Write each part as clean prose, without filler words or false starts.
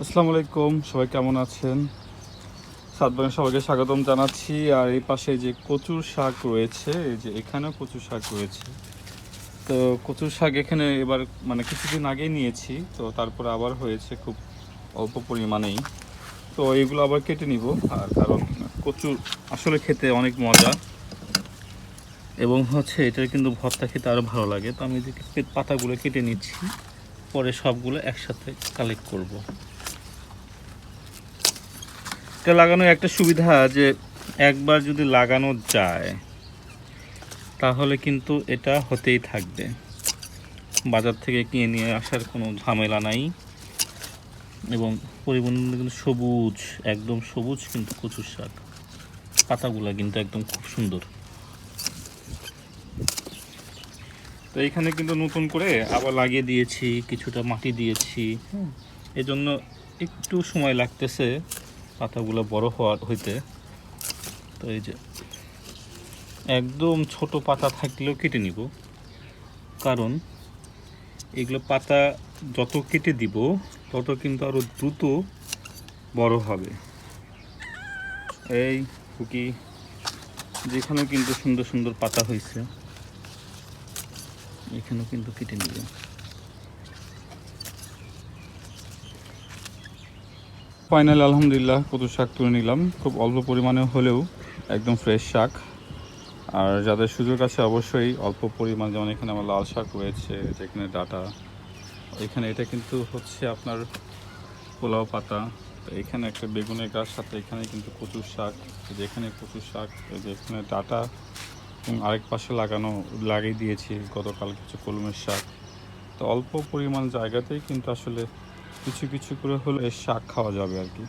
আসসালামু আলাইকুম, সবাই কেমন আছেন? সাতবাগানে সবাইকে স্বাগতম জানাচ্ছি। আর এই পাশে যে কচুর শাক রয়েছে, এই যে এখানেও কচুর শাক রয়েছে। তো কচুর শাক এখানে এবার মানে কিছুদিন আগেই নিয়েছি, তো তারপরে আবার হয়েছে খুব অল্প পরিমাণেই। তো এইগুলো আবার কেটে নিব। আর কারণ কচু আসলে খেতে অনেক মজা, এবং এটার কিন্তু ভর্তা খেতে আরও ভালো লাগে। তো আমি যে পাতাগুলো কেটে নিচ্ছি, পরে সবগুলো একসাথে কালেক্ট করব। এটা লাগানোর একটা সুবিধা যে একবার যদি লাগানো যায় তাহলে কিন্তু এটা হতেই থাকবে, বাজার থেকে কিনে নিয়ে আসার কোনো ঝামেলা নাই। এবং পরিবহন কিন্তু সবুজ, একদম সবুজ কিন্তু কচুর শাক, পাতাগুলো কিন্তু একদম খুব সুন্দর। তো এইখানে কিন্তু নতুন করে আবার লাগিয়ে দিয়েছি, কিছুটা মাটি দিয়েছি। এজন্য একটু সময় লাগতেছে পাতাগুলো বড় হইতে। তো এই যে একদম ছোট পাতা থাকলেও কেটে নিব, কারণ এগুলো পাতা যত কেটে দিব তত কিন্তু আরও দ্রুত বড় হবে। এই খুকি, যেখানেও কিন্তু সুন্দর সুন্দর পাতা হয়েছে, এখানেও কিন্তু কেটে নিব। ফাইনালি আলহামদুলিল্লাহ কচু শাক তুলে নিলাম, খুব অল্প পরিমাণে হলেও একদম ফ্রেশ শাক। আর যাদের সুযোগ আছে অবশ্যই অল্প পরিমাণ, যেমন এখানে আমার লাল শাক রয়েছে, যেখানে ডাটা, এখানে এটা কিন্তু আপনার পোলাও পাতা। তো এখানে একটা বেগুনের গাছ, সাথে এখানে কিন্তু কচুর শাক, যেখানে কচুর শাক, যেখানে ডাটা, এবং আরেক পাশে লাগিয়ে দিয়েছি গতকাল কিছু কলমের শাক। তো অল্প পরিমাণ জায়গাতেই কিন্তু আসলে কিছু কিছু করে হলে শাক খাওয়া যাবে আর কি।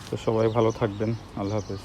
তো সবাই ভালো থাকবেন, আল্লাহ হাফেজ।